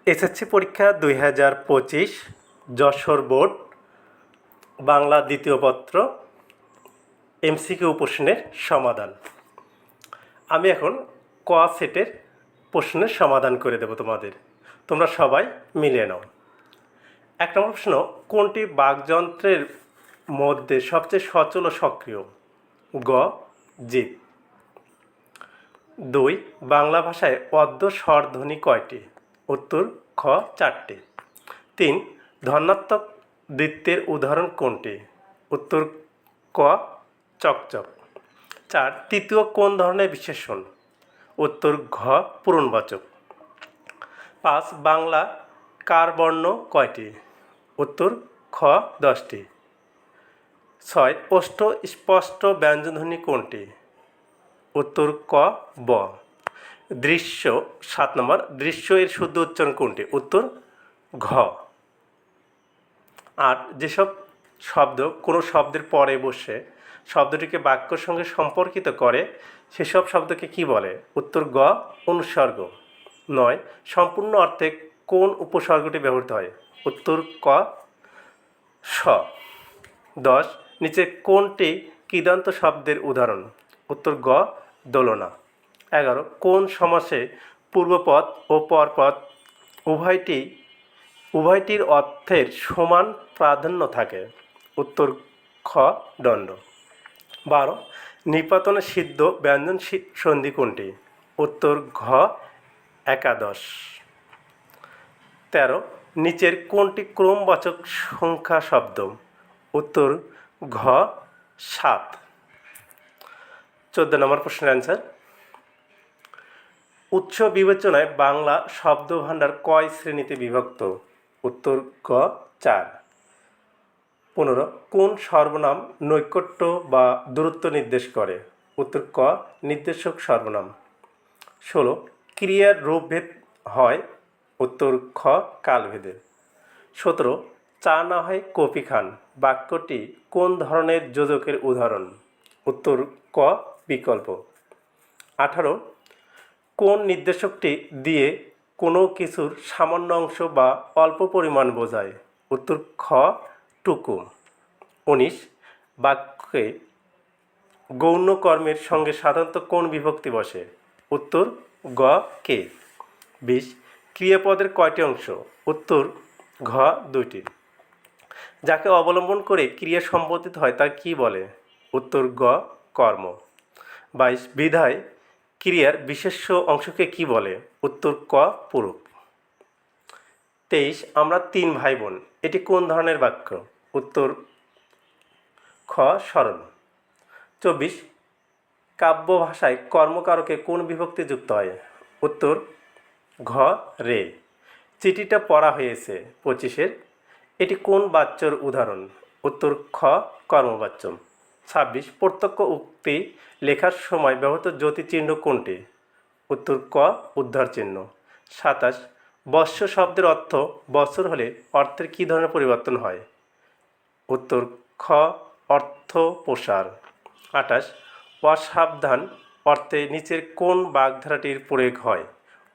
SSC পরীক্ষা 2025 Jessore board Bangla দ্বিতীয় পত্র এমসিকিউ প্রশ্নের সমাধান। আমি এখন ক সেটের প্রশ্নের সমাধান করে দেব তোমাদের। তোমরা সবাই মিলিয়ে নাও। 1 নম্বর প্রশ্ন, কোনটি বাকযন্ত্রের মধ্যে সবচেয়ে সচল ও সক্রিয়? গ জিভ। 2, বাংলা ভাষায় অদ্য স্বরধ্বনি কয়টি? উত্তর খ 4টি। 3, ধনাত্মক দ্বিত্বের উদাহরণ কোনটি? উত্তর ক চকচক। 4, তৃতীয় কোন ধরনের বিশেষণ? উত্তর ঘ পূরণবাচক। 5, বাংলা কার বর্ণ কয়টি? উত্তর খ 10টি। 6, ওষ্ঠ স্পষ্ট ব্যঞ্জনধ্বনি কোনটি? উত্তর ক ব। দৃশ্য 7 নম্বর, দৃশ্য এর শুদ্ধ উচ্চারণ কোনটি? উত্তর ঘ। 8, যেসব শব্দ কোনো শব্দের পরে বসে শব্দটিকে বাক্যের সঙ্গে সম্পর্কিত করে সেসব শব্দকে কি বলে? উত্তর গ অনুসর্গ। 9, সম্পূর্ণ অর্থে কোন উপসর্গটি ব্যবহৃত হয়? উত্তর ক স। 10, নিচে কোনটি কৃদন্ত শব্দের উদাহরণ? উত্তর গ দোলনা। 11, কোন সমাসে পূর্বপদ ও পরপদ উভয়টির অর্থের সমান প্রাধান্য থাকে? উত্তর খ দণ্ড। 12, নিপাতনে সিদ্ধ ব্যঞ্জন সন্ধি কোনটি? উত্তর ঘ একাদশ। 13, নিচের কোনটি ক্রমবাচক সংখ্যা শব্দ? উত্তর ঘ 7। 14 নম্বর প্রশ্নের অ্যান্সার, উৎস বিবেচনায় বাংলা শব্দভাণ্ডার কয় শ্রেণীতে বিভক্ত? উত্তর ক 4। 15, কোন সর্বনাম নৈকট্য বা দূরত্ব নির্দেশ করে? উত্তর ক নির্দেশক সর্বনাম। 16, ক্রিয়ার রূপভেদ হয়? উত্তর খ কালভেদে। 17, চা না হয় কফি খান বাক্যটি কোন ধরনের যোজকের উদাহরণ? উত্তর ক বিকল্প। 18, কোন নির্দেশকটি দিয়ে কোনো কিছুর সামান্য অংশ বা অল্প পরিমাণ বোঝায়? উত্তর খ টুকু। 19, বাক্যে গৌণ কর্মের সঙ্গে সাধারণত কোন বিভক্তি বসে? উত্তর গ কে। 20, ক্রিয়াপদের কয়টি অংশ? উত্তর ঘ 2টি। যাকে অবলম্বন করে ক্রিয়া সম্পাদিত হয় তা কি বলে? উত্তর গ কর্ম। 22, বিধায় ক্রিয়ার বিশেষ্য অংশকে কি বলে? উত্তর ক পুরুষ। 23, আমরা 3 ভাই বোন এটি কোন ধরনের বাক্য? উত্তর খ সরল। 24, কাব্য ভাষায় কর্মকারকে কোন বিভক্তি যুক্ত হয়? উত্তর ঘ রে। চিঠিটা পড়া হয়েছে 25, এটি কোন বাচ্যর উদাহরণ? উত্তর খ কর্মবাচ্য। 26, প্রত্যক্ষ উক্তি লেখার সময় ব্যবহৃত জ্যোতি চিহ্ন কোনটি? উত্তর ক উদ্ধার চিহ্ন। 27, বৎস শব্দের অর্থ বছর হলে অর্থের কী ধরনের পরিবর্তন হয়? উত্তর খ অর্থ প্রসার। 28, অসাবধান অর্থে নিচের কোন বাগধারাটির প্রয়োগ হয়?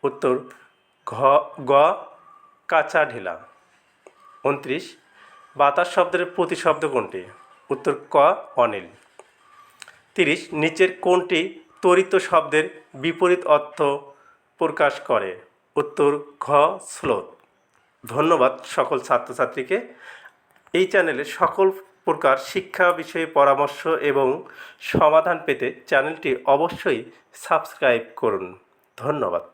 উত্তর গ কাঁচা ঢেলা। 29, বাতাস শব্দের প্রতিশব্দ কোনটি? উত্তর ক অনিল। 30, নিচের কোনটি তড়িৎ শব্দের বিপরীত অর্থ প্রকাশ করে? উত্তর ঘ স্লোত। ধন্যবাদ সকল ছাত্রছাত্রীকে। এই চ্যানেলে সকল প্রকার শিক্ষা বিষয়ে পরামর্শ এবং সমাধান পেতে চ্যানেলটি অবশ্যই সাবস্ক্রাইব করুন। ধন্যবাদ।